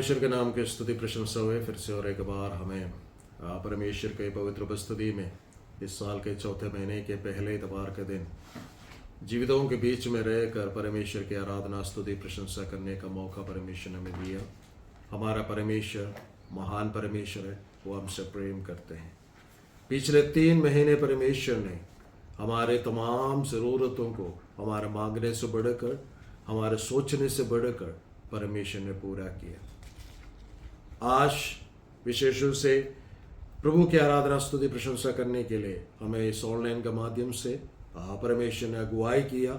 परमेश्वर के नाम की स्तुति प्रशंसा हुए फिर से और एक बार हमें परमेश्वर के पवित्र उपस्थिति में इस साल के चौथे महीने के पहले इतवार के दिन जीवितों के बीच में रहकर परमेश्वर की आराधना स्तुति प्रशंसा करने का मौका परमेश्वर ने हमें दिया। हमारा परमेश्वर महान परमेश्वर है, वो हमसे प्रेम करते हैं। पिछले 3 महीने परमेश्वर ने हमारे तमाम ज़रूरतों को हमारे मांगने से बढ़कर, हमारे सोचने से बढ़कर परमेश्वर ने पूरा किया। आज विशेष रूप से प्रभु की आराधना स्तुति प्रशंसा करने के लिए हमें इस ऑनलाइन के माध्यम से परमेश्वर ने अगुवाई किया।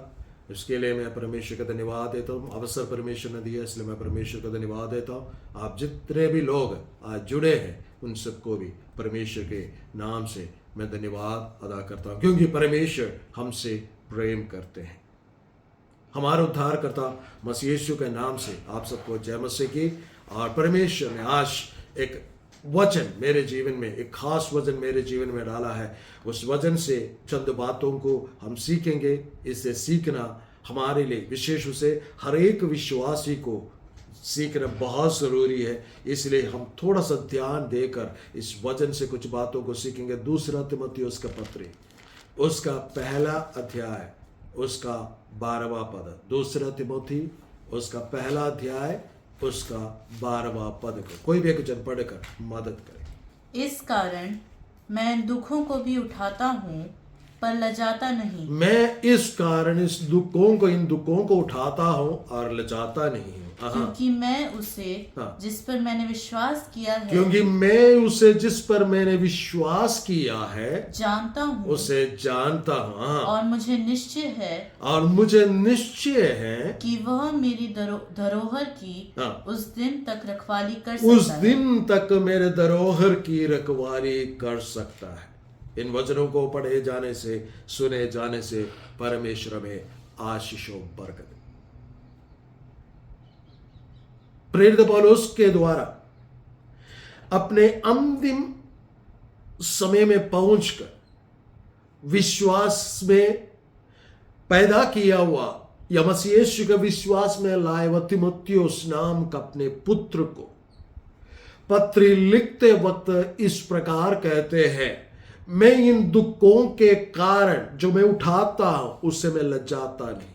इसके लिए मैं परमेश्वर का धन्यवाद देता हूँ। अवसर परमेश्वर ने दिया, इसलिए मैं परमेश्वर का धन्यवाद देता हूँ। आप जितने भी लोग आज जुड़े हैं उन सबको भी परमेश्वर के नाम से मैं धन्यवाद अदा करता हूँ, क्योंकि परमेश्वर हमसे प्रेम करते हैं। हमारा उद्धारकर्ता मसीह यीशु के नाम से आप सबको जय मसीह की। और परमेश्वर ने आज एक वचन मेरे जीवन में, एक खास वचन मेरे जीवन में डाला है। उस वचन से चंद बातों को हम सीखेंगे। इससे सीखना हमारे लिए, विशेष रूप से हर एक विश्वासी को सीखना बहुत ज़रूरी है। इसलिए हम थोड़ा सा ध्यान देकर इस वचन से कुछ बातों को सीखेंगे। 2 तीमुथियुस का पत्री, उसका पहला अध्याय, उसका 12वां पद। 2 तीमुथी उसका पहला अध्याय, उसका 12वां पद को कोई भी एक जन पढ़कर मदद करे। इस कारण मैं दुखों को भी उठाता हूँ पर लजाता नहीं। मैं इस कारण इन दुखों को उठाता हूँ और लजाता नहीं हूँ, क्योंकि मैं उसे जिस पर मैंने विश्वास किया है, क्योंकि मैं उसे जिस पर मैंने विश्वास किया है जानता हूँ, उसे जानता हूँ। और मुझे निश्चय है कि वह मेरी धरोहर की उस दिन तक रखवाली कर सकता है। उस दिन तक मेरे धरोहर की रखवाली कर सकता है। इन वचनों को पढ़े जाने से, सुने जाने से परमेश्वर में आशीषों बरकत। प्रेरित पौलुस के द्वारा अपने अंतिम समय में पहुंचकर विश्वास में पैदा किया हुआ या मसीह यीशु के विश्वास में लाए हुए तीमुथियुस नाम का अपने पुत्र को पत्री लिखते वक्त इस प्रकार कहते हैं, मैं इन दुखों के कारण जो मैं उठाता हूं उससे मैं लजाता नहीं।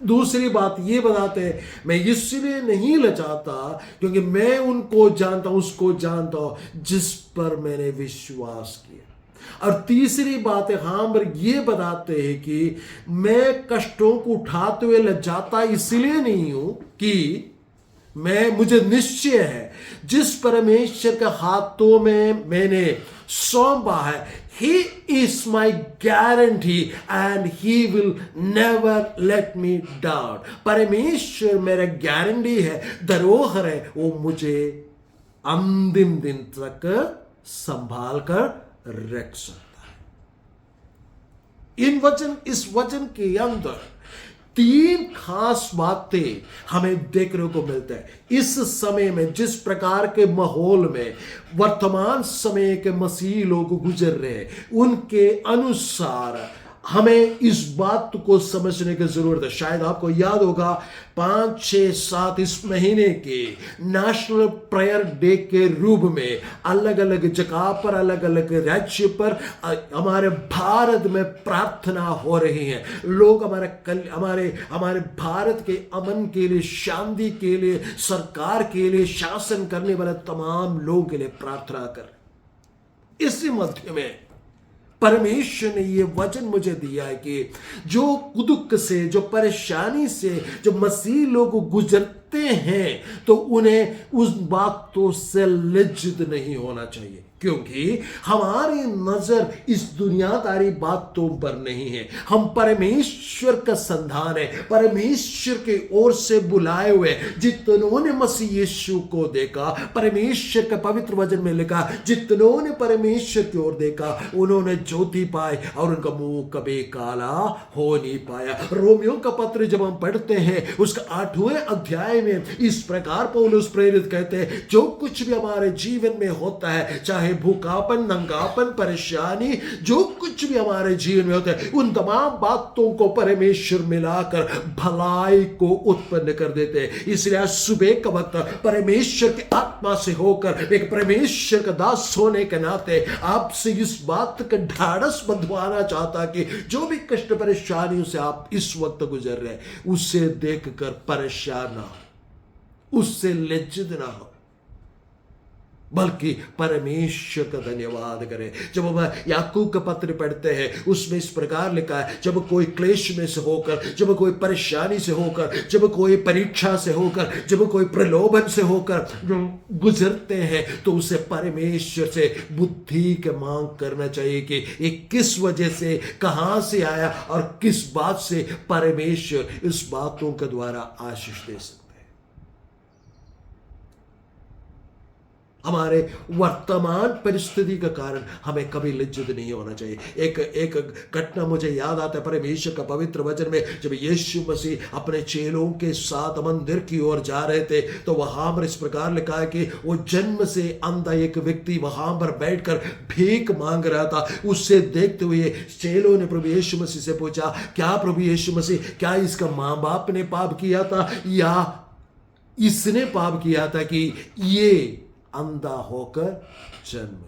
दूसरी बात ये बताते हैं, मैं इसलिए नहीं लजाता क्योंकि मैं उनको जानता हूं, उसको जानता हूं जिस पर मैंने विश्वास किया। और तीसरी बात यहां पर ये बताते हैं कि मैं कष्टों को उठाते हुए लजाता इसलिए नहीं हूं कि मुझे निश्चय है जिस परमेश्वर के हाथों में मैंने सौंपा है, He is my guarantee and He will never let me down। परमेश्वर मेरा गारंटी है, धरोहर है, वो मुझे अंतिम दिन तक संभाल कर रख सकता है। इस वचन के अंदर 3 खास बातें हमें देखने को मिलते हैं। इस समय में जिस प्रकार के माहौल में वर्तमान समय के मसीही लोग गुजर रहे हैं, उनके अनुसार हमें इस बात को समझने की जरूरत है। शायद आपको याद होगा 5, 6, 7 इस महीने के नेशनल प्रेयर डे के रूप में अलग अलग जगह पर, अलग अलग राज्य पर हमारे भारत में प्रार्थना हो रही है। लोग हमारे भारत के अमन के लिए, शांति के लिए, सरकार के लिए, शासन करने वाले तमाम लोगों के लिए प्रार्थना कर। इसी मध्य में परमेश्वर ने ये वचन मुझे दिया है कि जो दुख से, जो परेशानी से जो मसीह लोग गुजरते हैं, तो उन्हें उस बातों से लज्जित नहीं होना चाहिए, क्योंकि हमारी नजर इस दुनियादारी बातों पर नहीं है। हम परमेश्वर का संतान है, परमेश्वर के ओर से बुलाए हुए। जितनों ने मसीह यीशु को देखा, परमेश्वर का पवित्र वचन में लिखा, जितनों ने परमेश्वर की ओर देखा उन्होंने ज्योति पाई और उनका मुंह कभी काला हो नहीं पाया। रोमियो का पत्र जब हम पढ़ते हैं उसका 8वें अध्याय अध्याय में इस प्रकार पौलुस प्रेरित कहते हैं, जो कुछ भी हमारे जीवन में होता है, चाहे भूखापन, नंगापन, परेशानी, जो कुछ भी हमारे जीवन में होता है, उन तमाम बातों को परमेश्वर मिलाकर भलाई को उत्पन्न कर देते हैं। इसलिए आज सुबह का वक्त परमेश्वर के आत्मा से होकर एक परमेश्वर का दास होने के नाते आपसे इस बात का ढाढ़स बंधवाना चाहता कि जो भी कष्ट परेशानियों से आप इस वक्त गुजर रहे हैं, उसे देखकर परेशान ना हो, उससे लज्जित ना हो, बल्कि परमेश्वर का धन्यवाद करें। जब हम याकूब का पत्र पढ़ते हैं, उसमें इस प्रकार लिखा है, जब कोई क्लेश में से होकर, जब कोई परेशानी से होकर, जब कोई परीक्षा से होकर, जब कोई प्रलोभन से होकर गुजरते हैं, तो उसे परमेश्वर से बुद्धि की मांग करना चाहिए कि ये किस वजह से, कहां से आया और किस बात से परमेश्वर इस बातों के द्वारा आशीष दे सकते। हमारे वर्तमान परिस्थिति का कारण हमें कभी लज्जित नहीं होना चाहिए। एक घटना मुझे याद आता है परमेश्वर का पवित्र वचन में, जब यीशु मसीह अपने चेलों के साथ मंदिर की ओर जा रहे थे, तो वहां पर इस प्रकार लिखा है कि वो जन्म से अंधा एक व्यक्ति वहां पर बैठकर भीख मांग रहा था। उससे देखते हुए चेलों ने प्रभु यीशु मसीह से पूछा, क्या प्रभु यीशु मसीह, क्या इसका माँ बाप ने पाप किया था या इसने पाप किया था कि ये अंधा होकर जन्म?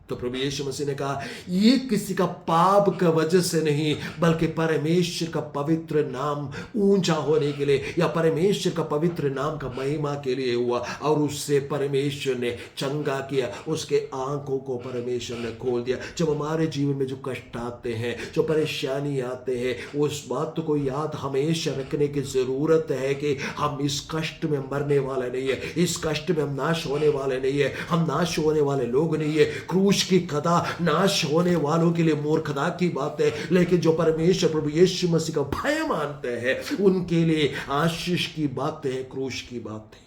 तो प्रभु यीशु मसीह ने कहा, ये किसी का पाप का वजह से नहीं, बल्कि परमेश्वर का पवित्र नाम ऊंचा होने के लिए या परमेश्वर का पवित्र नाम का महिमा के लिए हुआ। और उससे परमेश्वर ने चंगा किया, उसके आंखों को परमेश्वर ने खोल दिया। जब हमारे जीवन में जो कष्ट आते हैं, जो परेशानी आते हैं, उस बात को याद हमेशा रखने की जरूरत है कि हम इस कष्ट में मरने वाले नहीं है, इस कष्ट में हम नाश होने वाले नहीं है, हम नाश होने वाले लोग नहीं है। क्रूस की कथा नाश होने वालों के लिए मूर्खता की बात है, लेकिन जो परमेश्वर प्रभु यीशु मसीह का भय मानते हैं उनके लिए आशीष की बातें हैं, क्रूस की बात है।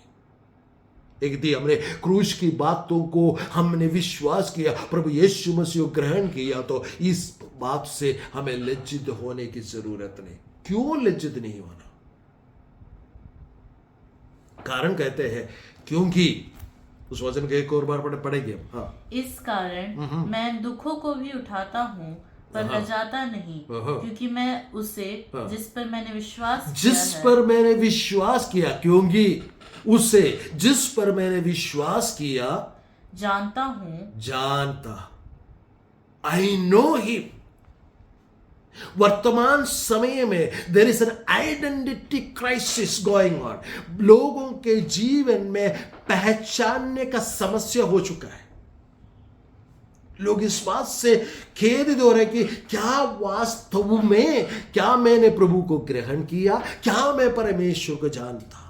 एक दिन हमने क्रूस की बातों को हमने विश्वास किया, प्रभु यीशु मसीह को ग्रहण किया, तो इस बात से हमें लज्जित होने की जरूरत नहीं। क्यों लज्जित नहीं होना? कारण कहते हैं क्योंकि उस वचन के एक और बार पढ़ेंगे। हाँ, इस कारण मैं दुखों को भी उठाता हूँ पर लजाता नहीं, क्योंकि मैं उसे जिस पर मैंने विश्वास किया क्योंकि उसे जिस पर मैंने विश्वास किया जानता। I know him. वर्तमान समय में there is an identity crisis going on. लोगों के जीवन में पहचानने का समस्या हो चुका है। लोग इस बात से खेदित हो रहे कि क्या वास्तव में, क्या मैंने प्रभु को ग्रहण किया, क्या मैं परमेश्वर को जानता?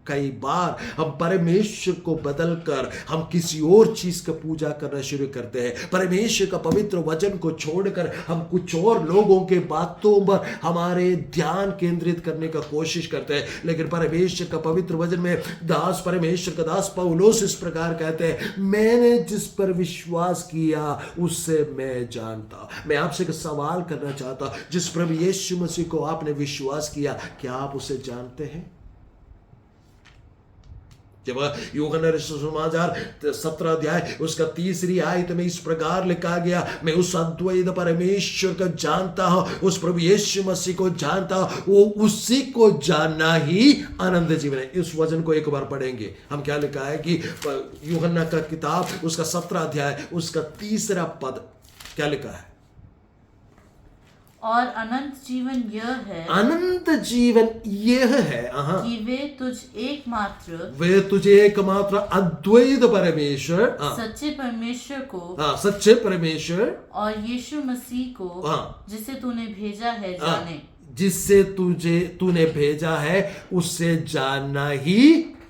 कई बार हम परमेश्वर को बदलकर हम किसी और चीज का पूजा करना शुरू करते हैं। परमेश्वर का पवित्र वचन को छोड़कर हम कुछ और लोगों के बातों पर हमारे ध्यान केंद्रित करने का कोशिश करते हैं। लेकिन परमेश्वर का पवित्र वचन में परमेश्वर का दास पौलुस इस प्रकार कहते हैं, मैंने जिस पर विश्वास किया उससे मैं जानता। मैं आपसे एक सवाल करना चाहता, जिस प्रभु यीशु मसीह को आपने विश्वास किया, क्या आप उसे जानते हैं? जब यूहन्ना रचित सुसमाचार 17 अध्याय उसका 3 आयत में इस प्रकार लिखा गया, मैं उस अद्वैत परमेश्वर को जानता हूं, उस प्रभु यीशु मसीह को जानता हूं, वो उसी को जानना ही आनंद जीवन है। इस वचन को एक बार पढ़ेंगे हम। क्या लिखा है कि यूहन्ना का किताब उसका 17 अध्याय उसका 3 पद क्या लिखा है? और अनंत जीवन यह है, अनंत जीवन यह है कि वे तुझे एकमात्र अद्वैत परमेश्वर, सच्चे परमेश्वर को, सच्चे परमेश्वर और यीशु मसीह को, जिसे तूने भेजा है, जाने। जिससे तूने भेजा है उससे जानना ही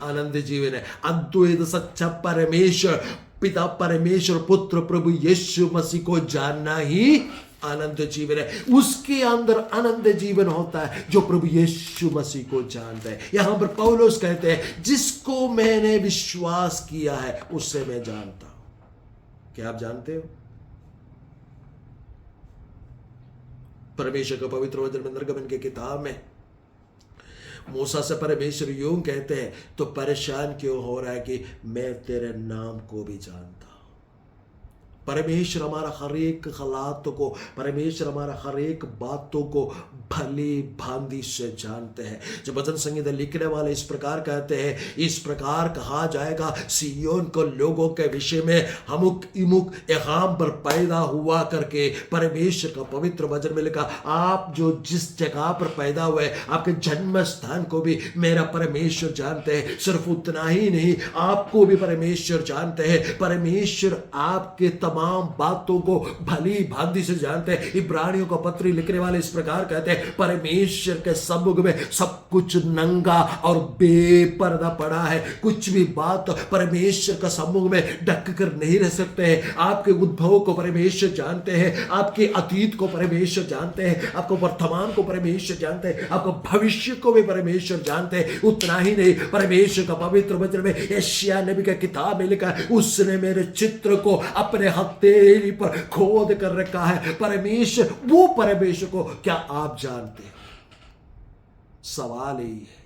आनंद जीवन है। अद्वैत सच्चा परमेश्वर, पिता परमेश्वर, पुत्र प्रभु यीशु मसीह को जानना ही आनंद जीवन है। उसके अंदर आनंद जीवन होता है जो प्रभु यीशु मसीह को जानता है। यहां पर पौलुस कहते हैं, जिसको मैंने विश्वास किया है उससे मैं जानता हूं। क्या आप जानते हो? परमेश्वर का पवित्र वचन में निर्गमन की किताब में मूसा से परमेश्वर यूं कहते हैं, तो परेशान क्यों हो रहा है कि मैं तेरे नाम को भी जानता हूं। परमेश्वर हमारा हर एक हालातों को, परमेश्वर हमारा हर एक बातों को भली भांति से जानते हैं। जब भजन संगीत लिखने वाले इस प्रकार कहते हैं, इस प्रकार कहा जाएगा सिय्योन को लोगों के विषय में हमुक इमुक एहाम पर पैदा हुआ करके। परमेश्वर का पवित्र वचन में लिखा, आप जो जिस जगह पर पैदा हुए, आपके जन्म स्थान को भी मेरा परमेश्वर जानते हैं। सिर्फ उतना ही नहीं, आपको भी परमेश्वर जानते हैं। परमेश्वर आपके तमाम बातों को भली भांति से जानते हैं। इब्रानियों का पत्री लिखने वाले इस प्रकार कहते हैं, परमेश्वर के सम्मुख में सब कुछ नंगा और बेपर्दा पड़ा है। कुछ भी बात परमेश्वर का सम्मुख में ढक कर नहीं रह सकते हैं। आपके उद्भव को परमेश्वर जानते हैं, आपके अतीत को परमेश्वर जानते हैं, आपको वर्तमान को परमेश्वर जानते हैं, आपको भविष्य को भी परमेश्वर जानते हैं। उतना ही नहीं, परमेश्वर का पवित्र वचन में यशायाह नबी का किताब में लिखा है, उसने मेरे चित्र को अपने हथेली पर खोद कर रखा है। परमेश्वर, वो परमेश्वर को क्या आप जानते हैं? सवाल यही है।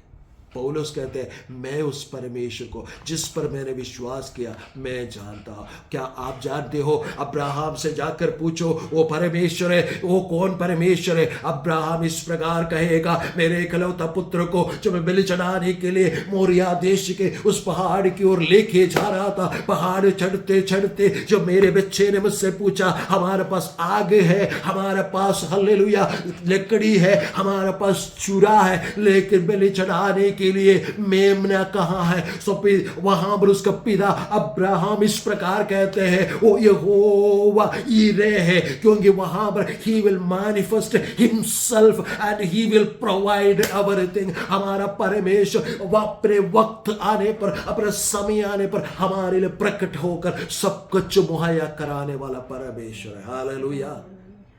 पौलुस कहते हैं, मैं उस परमेश्वर को जिस पर मैंने विश्वास किया मैं जानता हूं। क्या आप जानते हो? अब्राहम से जाकर पूछो, वो परमेश्वर है, वो कौन परमेश्वर है? अब्राहम इस प्रकार कहेगा, मेरे इकलौता पुत्र को जो मैं बलि चढ़ाने के लिए मोरिया देश के उस पहाड़ की ओर लेके जा रहा था, पहाड़ चढ़ते चढ़ते जो मेरे बच्चे ने मुझसे पूछा, हमारे पास आग है, हमारे पास हालेलुया लकड़ी है, हमारे पास चूरा है, लेकिन बलि चढ़ाने के लिए मेमना कहां है? सो वहां पर उसका पिता अब्राहम इस प्रकार कहते हैं, वो यहोवा यीरे है, क्योंकि वहां पर he will manifest himself and he will provide everything. हमारा परमेश्वर अपने वक्त आने पर, अपने समय आने पर हमारे लिए प्रकट होकर सब कुछ मुहैया कराने वाला परमेश्वर है। हालेलुया।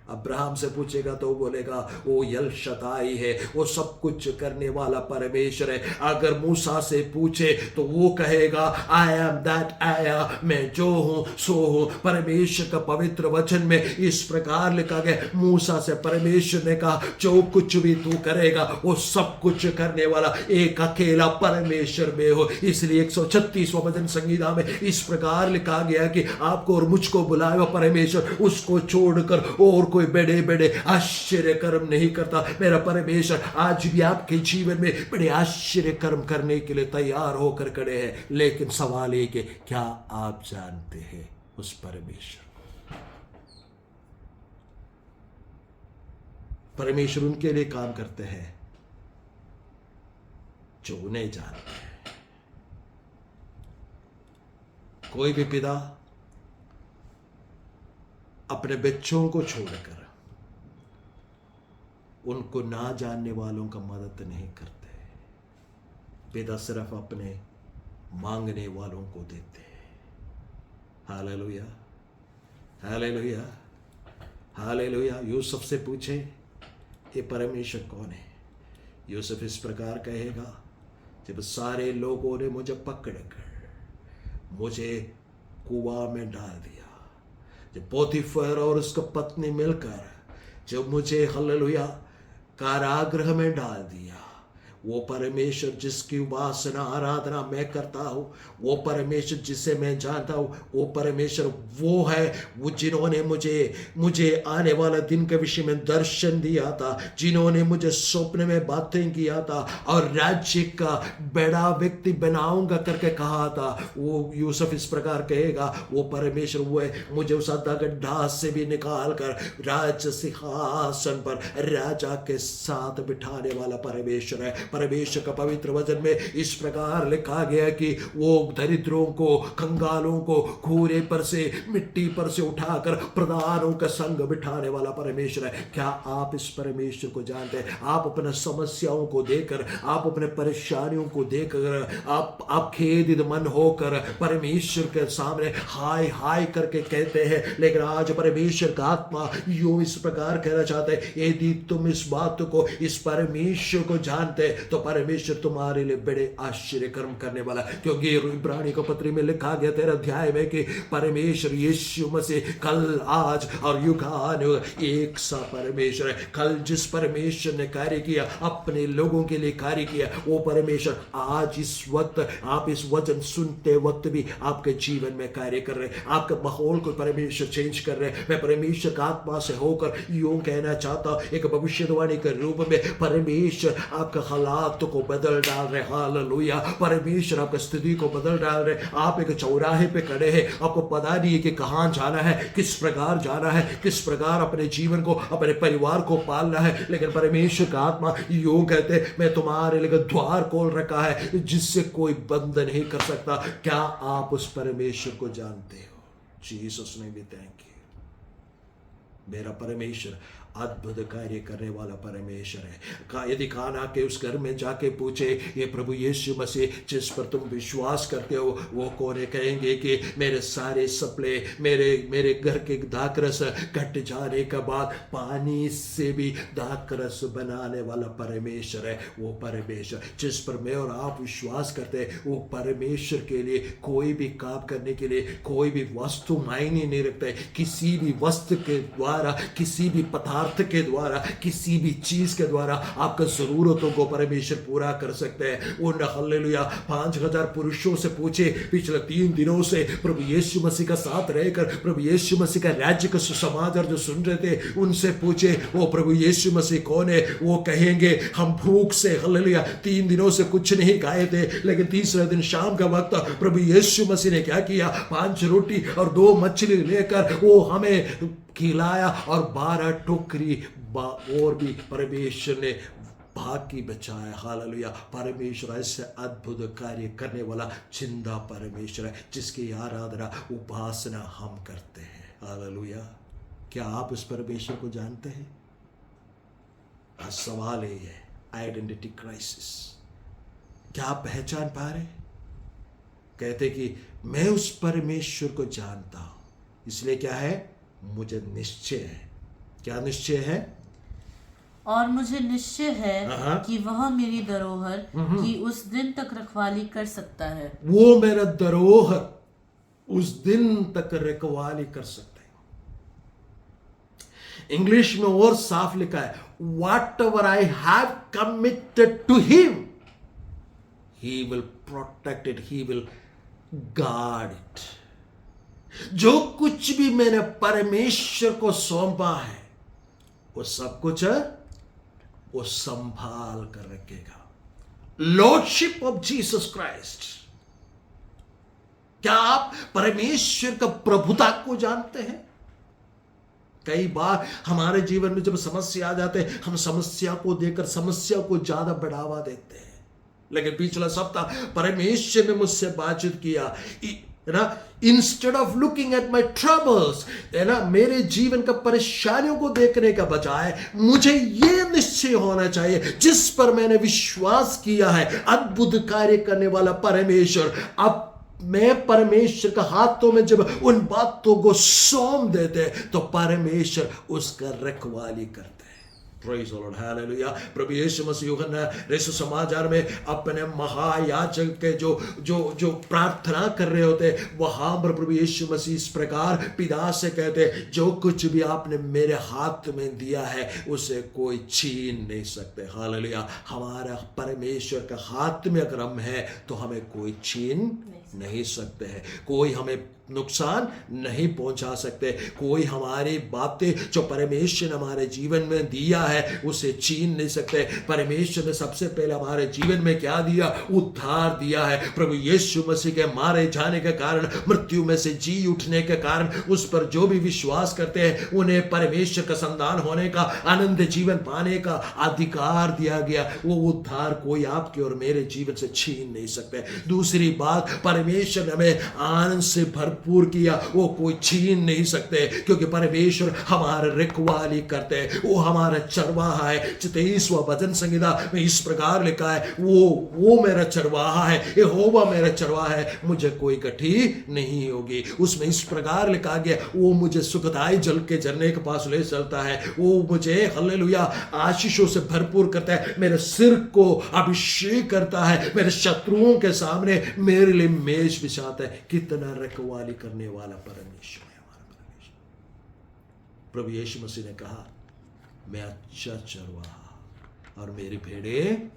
अब्राहम से पूछेगा तो बोलेगा वो यल शताई है, वो सब कुछ करने वाला परमेश्वर है। अगर मूसा से पूछे तो वो कहेगा I am that I am, मैं जो हूं सो हूं। परमेश्वर का पवित्र वचन में इस प्रकार लिखा गया, मूसा से परमेश्वर ने कहा जो कुछ भी तू करेगा वो सब कुछ करने वाला एक अकेला परमेश्वर में हो। इसलिए 136वां भजन संगीता में इस प्रकार लिखा गया कि आपको और मुझको बुलाया परमेश्वर, उसको छोड़कर और कोई बड़े बड़े आश्चर्य कर्म नहीं करता। मेरा परमेश्वर आज भी आपके जीवन में बड़े आश्चर्य कर्म करने के लिए तैयार होकर खड़े हैं। लेकिन सवाल है कि क्या आप जानते हैं उस परमेश्वर को? परमेश्वर उनके लिए काम करते हैं जो उन्हें जानते हैं। कोई भी पिता अपने बच्चों को छोड़कर उनको ना जानने वालों का मदद नहीं करते। पिता सिर्फ अपने मांगने वालों को देते हैं। Hallelujah, hallelujah, hallelujah. यूसुफ से पूछे ये परमेश्वर कौन है? यूसुफ इस प्रकार कहेगा, जब सारे लोगों ने मुझे पकड़कर मुझे कुआं में डाल दिया, जब पोतीफर और उसका पत्नी मिलकर जब मुझे हालेलुया कारागृह में डाल दिया, वो परमेश्वर जिसकी उपासना आराधना मैं करता हूँ, वो परमेश्वर जिसे मैं जानता हूँ, वो परमेश्वर वो है, वो जिन्होंने मुझे आने वाले दिन के विषय में दर्शन दिया था, जिन्होंने मुझे स्वप्न में बातें किया था और राज्य का बड़ा व्यक्ति बनाऊंगा करके कहा था। वो यूसुफ इस प्रकार कहेगा, वो परमेश्वर वो है, मुझे उस अधा गड्ढा से भी निकाल कर राज सिंहासन पर राजा के साथ बिठाने वाला परमेश्वर है। परमेश्वर का पवित्र वचन में इस प्रकार लिखा गया कि वो दरिद्रों को, कंगालों को खूरे पर से, मिट्टी पर से उठाकर प्रधानों का संग बिठाने वाला परमेश्वर है। क्या आप इस परमेश्वर को जानते हैं? आप अपने समस्याओं को देखकर, आप अपने परेशानियों को देखकर, आप खेदित मन होकर परमेश्वर के सामने हाय हाय करके कहते हैं। लेकिन आज परमेश्वर का आत्मा यूं इस प्रकार कहना चाहते हैं, यदि तुम इस बात को, इस परमेश्वर को जानते तो परमेश्वर तुम्हारे लिए बड़े आश्चर्य कर्म करने वाला, क्योंकि इब्रानी को पत्री में लिखा गया 13 अध्याय में कि परमेश्वर यीशु मसीह कल आज और युगान एक सा परमेश्वर है। कल जिस परमेश्वर ने कार्य किया, अपने लोगों के लिए कार्य किया, वो परमेश्वर आज इस वक्त आप इस वचन सुनते वक्त भी आपके जीवन में कार्य कर रहे हैं। आपके माहौल को परमेश्वर चेंज कर रहे हैं। मैं परमेश्वर का आत्मा से होकर यूं कहना चाहता हूं, एक भविष्यवाणी के रूप में परमेश्वर आपके हालात को बदल डाल रहे। हालेलुया। परमेश्वर आपकी स्थिति को बदल डाल रहे। आप एक चौराहे पे खड़े हैं, आपको पता नहीं है कि कहां जाना है, किस प्रकार जाना है, किस प्रकार अपने जीवन को, अपने परिवार को पालना है, लेकिन परमेश्वर का आत्मा यूं कहते, मैं तुम्हारे लिए द्वार खोल रखा है जिससे कोई बंद नहीं कर सकता। क्या आप उस परमेश्वर को जानते हो? जीसस ने भी थैंक यू। मेरा परमेश्वर अद्भुत कार्य करने वाला परमेश्वर है। यदि काना के उस घर में जाके पूछे, ये प्रभु यीशु मसीह जिस पर तुम विश्वास करते हो वो कौन है, कहेंगे कि मेरे सारे सपने, मेरे घर के दाखरस कट जाने के बाद पानी से भी दाखरस बनाने वाला परमेश्वर है। वो परमेश्वर जिस पर मैं और आप विश्वास करते हैं, वो परमेश्वर के लिए कोई भी काम करने के लिए कोई भी वस्तु मायने नहीं रखता है। किसी भी वस्तु के द्वारा, किसी भी पदार्थ के द्वारा, किसी भी चीज के द्वारा आपका जरूरतों को परमेश्वर पूरा कर सकते हैं। उन हालेलुया 5000 पुरुषों से पूछे पिछले 3 दिनों से प्रभु यीशु मसीह का साथ रहकर प्रभु यीशु मसीह का राज्य का सुसमाचार जो सुन रहे थे, उनसे पूछे वो प्रभु यीशु मसीह कौन है, वो कहेंगे हम भूख से हालेलुया 3 दिनों से कुछ नहीं खाए थे, लेकिन तीसरे दिन शाम का वक्त प्रभु यीशु मसीह ने क्या किया, 5 रोटी और 2 मछली लेकर वो हमें खिलाया और 12 टोकरी और भी परमेश्वर ने बाकी बचाया। हालेलुया। परमेश्वर ऐसे अद्भुत कार्य करने वाला जिंदा परमेश्वर है जिसकी आराधना उपासना हम करते हैं। हालेलुया। क्या आप उस परमेश्वर को जानते हैं? आज सवाल ये है, आइडेंटिटी क्राइसिस। क्या आप पहचान पा रहे? कहते कि मैं उस परमेश्वर को जानता हूं, इसलिए क्या है, मुझे निश्चय है। क्या निश्चय है? और मुझे निश्चय है कि वह मेरी धरोहर की उस दिन तक रखवाली कर सकता है। वो मेरा धरोहर उस दिन तक रखवाली कर सकता है। इंग्लिश में और साफ लिखा है, whatever I have committed to him he will protect it, he will guard it. जो कुछ भी मैंने परमेश्वर को सौंपा है वो सब कुछ वो संभाल कर रखेगा। Lordship of Jesus Christ. क्या आप परमेश्वर का प्रभुता को जानते हैं? कई बार हमारे जीवन में जब समस्या आ जाते हैं, हम समस्या को देखकर समस्या को ज्यादा बढ़ावा देते हैं। लेकिन पिछला सप्ताह परमेश्वर ने मुझसे बातचीत किया ना, instead of looking at my troubles, है ना, मेरे जीवन का परेशानियों को देखने का बजाय मुझे यह निश्चय होना चाहिए जिस पर मैंने विश्वास किया है, अद्भुत कार्य करने वाला परमेश्वर। अब मैं परमेश्वर का हाथों में जब उन बातों को सौंप देते तो परमेश्वर उसका रखवाली करते। Praise the Lord, hallelujah। प्रभु यीशु मसीह यूहन्ना रसू समाचार में अपने महायाजक के जो प्रार्थना कर रहे होते, वहां पर प्रभु यीशु मसीह इस प्रकार पिता से कहते, जो कुछ भी आपने मेरे हाथ में दिया है उसे कोई छीन नहीं सकते। हालेलुया। हमारा परमेश्वर का हाथ में अगर हम है तो हमें कोई छीन नहीं सकते हैं, कोई हमें नुकसान नहीं पहुंचा सकते, कोई हमारी बातें जो परमेश्वर ने हमारे जीवन में दिया है उसे छीन नहीं सकते। परमेश्वर ने सबसे पहले हमारे जीवन में क्या दिया? उद्धार दिया है। प्रभु यीशु मसीह के मारे जाने के कारण, मृत्यु में से जी उठने के कारण, उस पर जो भी विश्वास करते हैं उन्हें परमेश्वर का संतान होने का, आनंद जीवन पाने का अधिकार दिया गया। वो उद्धार कोई आपके और मेरे जीवन से छीन नहीं सकते। दूसरी बात, परमेश्वर ने हमें आनंद से भरपूर किया, वो कोई छीन नहीं सकते, क्योंकि परमेश्वर हमारे रखवाली करते हैं, वो हमारा चरवाहा है। 23वां भजन संहिता में इस प्रकार लिखा है, वो मेरा चरवाहा है, यहोवा मेरा चरवाहा है, मुझे कोई कठी नहीं होगी। उसमें इस प्रकार लिखा गया, वो मुझे सुखदाई जल के झरने के पास ले चलता है, वो मुझे हालेलुया आशीषों से भरपूर करता है, मेरे सिर को अभिषेक करता है, मेरे शत्रुओं के सामने मेरे लिए मेज बिछाता है। कितना रखवाली करने वाला परमेश्वर है हमारा परमेश्वर। प्रभु यीशु मसीह ने कहा, मैं अच्छा चरवाहा और मेरी भेड़ें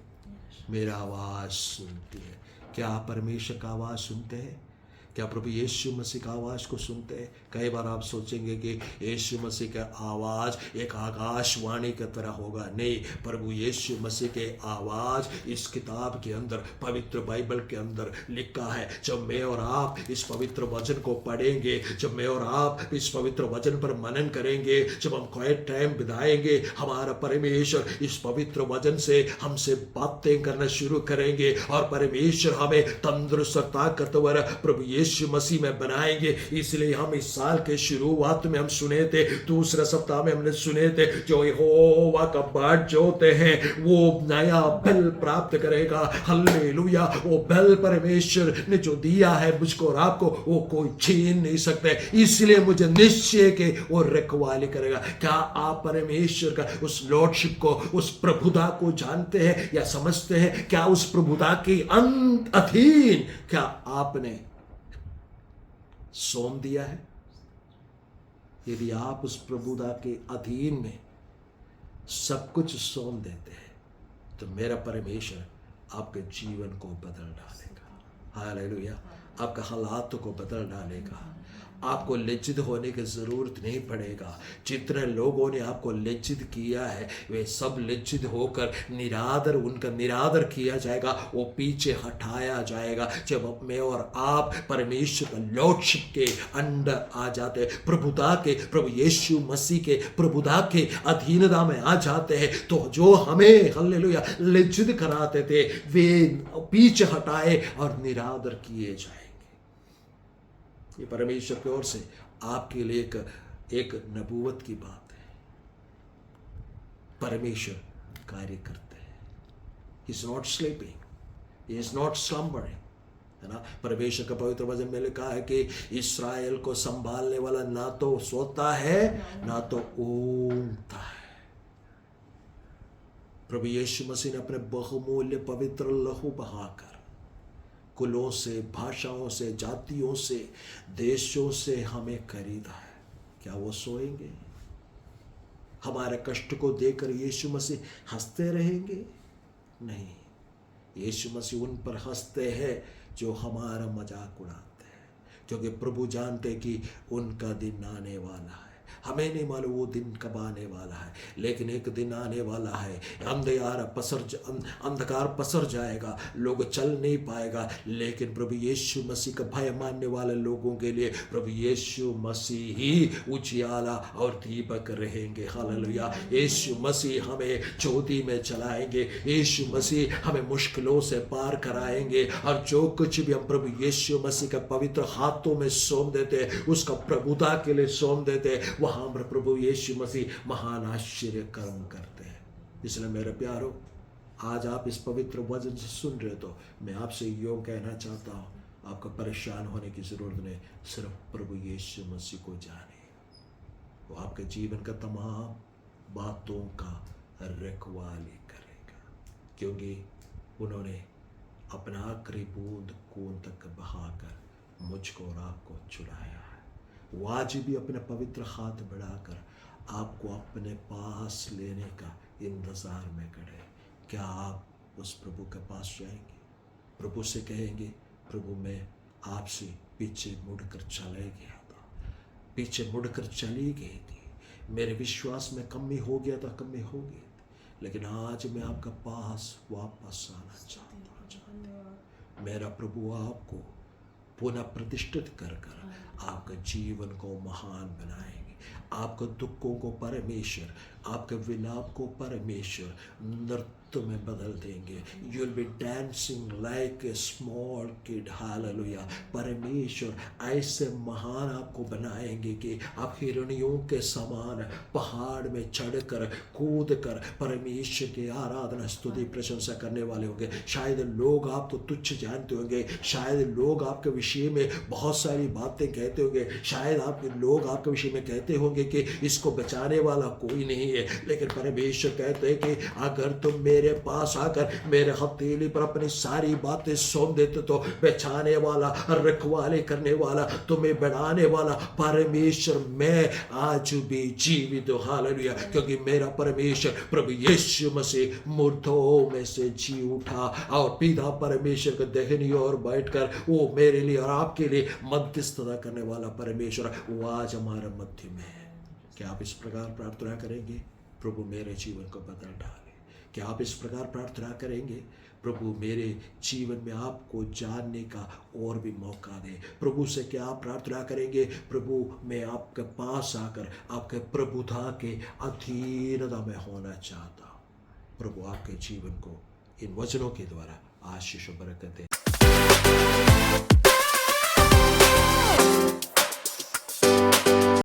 मेरा आवाज सुनती है। क्या आप परमेश्वर का आवाज सुनते हैं? क्या प्रभु यीशु मसीह का आवाज को सुनते हैं? कई बार आप सोचेंगे कि यीशु मसीह का आवाज एक आकाशवाणी की तरह होगा। नहीं, प्रभु यीशु मसीह के आवाज इस किताब के अंदर, पवित्र बाइबल के अंदर लिखा है। जब मैं और आप इस पवित्र वचन को पढ़ेंगे, जब मैं और आप इस पवित्र वचन पर मनन करेंगे, जब हम क्वाइट टाइम बिताएंगे, हमारा परमेश्वर इस पवित्र वचन से हमसे बातें करना शुरू करेंगे और परमेश्वर हमें तंदुरुस्त और ताकतवर प्रभु यीशु मसीह में बनाएंगे। इसलिए हम इस साल के शुरुआत में हम सुने थे, दूसरा सप्ताह में हमने सुने थे, जो यहोवा का बाट जोते हैं वो नया बल प्राप्त करेगा। हालेलुया। वो बल परमेश्वर ने जो दिया है मुझको और आपको, वो कोई छीन नहीं सकते। इसलिए मुझे निश्चय के वो रखवाली करेगा। क्या आप परमेश्वर का उस लॉर्डशिप को, उस प्रभुता को जानते हैं या समझते हैं? क्या उस प्रभुता के अधीन क्या आपने सौंप दिया है? यदि आप उस प्रभुता के अधीन में सब कुछ सौंप देते हैं तो मेरा परमेश्वर आपके जीवन को बदल डालेगा। हालेलुया। आपका हालातों को बदल डालेगा। आपको लज्जित होने की जरूरत नहीं पड़ेगा। जितने लोगों ने आपको लज्जित किया है वे सब लज्जित होकर निरादर, उनका निरादर किया जाएगा, वो पीछे हटाया जाएगा। जब मैं और आप परमेश्वर का लॉर्डशिप के अंडर आ जाते, प्रभुता के, प्रभु यीशु मसीह के प्रभुता के अधीनता में आ जाते हैं, तो जो हमें हालेलुया लज्जित कराते थे वे पीछे हटाए और निरादर किए जाएंगे। ये परमेश्वर की ओर से आपके लिए एक नबूवत की बात है। परमेश्वर कार्य करते हैं। He is not sleeping, he is not slumbering, है ना। परमेश्वर का पवित्र वचन में लिखा है कि इस्राएल को संभालने वाला ना तो सोता है ना तो ऊँघता है। प्रभु यीशु मसीह ने अपने बहुमूल्य पवित्र लहू बहाकर कुलों से, भाषाओं से, जातियों से, देशों से हमें खरीदा है। क्या वो सोएंगे? हमारे कष्ट को देखकर यीशु मसीह हंसते रहेंगे? नहीं, यीशु मसीह उन पर हंसते हैं जो हमारा मजाक उड़ाते हैं, क्योंकि प्रभु जानते कि उनका दिन आने वाला है। हमें नहीं मालूम वो दिन कब आने वाला है, लेकिन एक दिन आने वाला है। अंधकार पसर जाएगा, लोग चल नहीं पाएगा, लेकिन प्रभु यीशु मसीह का भय मानने वाले लोगों के लिए प्रभु यीशु मसीह ही उजियाला और दीपक रहेंगे। हालेलुया। यीशु मसीह हमें ज्योति में चलाएंगे, यीशु मसीह हमें मुश्किलों से पार कराएंगे, और जो कुछ भी हम प्रभु यीशु मसीह के पवित्र हाथों में सौंप देते, उसका प्रभुता के लिए सौंप देते, वहां प्रभु यीशु मसीह महान आश्चर्य कर्म करते हैं। इसलिए मेरे प्यारो, आज आप इस पवित्र वचन से सुन रहे तो मैं आपसे यूं कहना चाहता हूं, आपको परेशान होने की जरूरत नहीं। सिर्फ प्रभु यीशु मसीह को जाने, वो आपके जीवन का तमाम बातों का रखवाली करेगा, क्योंकि उन्होंने अपना आखिरी बूंद खून तक बहाकर मुझको और आपको छुड़ाया है। वो आज भी अपने पवित्र हाथ बढ़ाकर आपको अपने पास लेने का इंतजार में खड़े। क्या आप उस प्रभु के पास जाएंगे? प्रभु से कहेंगे, प्रभु मैं आपसे पीछे मुड़कर चले गया था, पीछे मुड़कर चली गई थी, मेरे विश्वास में कमी हो गया था, कमी हो गई थी, लेकिन आज मैं आपका पास वापस आना चाहता हूँ। मेरा प्रभु आपको पुनः प्रतिष्ठित कर आपके जीवन को महान बनाएंगे। आपके दुखों को परमेश्वर, आपके विलाप को परमेश्वर तुम्हें बदल देंगे। You will be dancing like a small kid. Hallelujah. परमेश्वर ऐसे महान आपको बनाएंगे कि आप हिरणियों के समान पहाड़ में चढ़कर कूद कर परमेश्वर की आराधना स्तुति प्रशंसा करने वाले होंगे। शायद लोग आपको तुच्छ जानते होंगे, शायद लोग आपके विषय में बहुत सारी बातें कहते होंगे, शायद आपके लोग आपके विषय में कहते होंगे कि इसको बचाने वाला कोई नहीं है, लेकिन परमेश्वर कहते हैं कि अगर तुम मेरे पास आकर मेरे हथेली पर अपनी सारी बातें सौंप देते तो बचाने वाला, रखवाले करने वाला, तुम्हें बढ़ाने वाला परमेश्वर मैं आज भी जीवित हूं। हालेलुया। क्योंकि मेरा परमेश्वर प्रभु यीशु मसीह मुर्दों में से जी उठा और पिता परमेश्वर के दाहिनी ओर बैठकर वो मेरे लिए और आपके लिए मध्यस्थता करने वाला परमेश्वर वो आज हमारे मध्य में है। क्या आप इस प्रकार प्रार्थना करेंगे? प्रभु मेरे जीवन को बदल डाले। क्या आप इस प्रकार प्रार्थना करेंगे? प्रभु मेरे जीवन में आपको जानने का और भी मौका दे। प्रभु से क्या आप प्रार्थना करेंगे? प्रभु मैं आपके पास आकर आपके प्रभुता के अधीनता में होना चाहता हूँ। प्रभु आपके जीवन को इन वचनों के द्वारा आशीष और बरकत दे।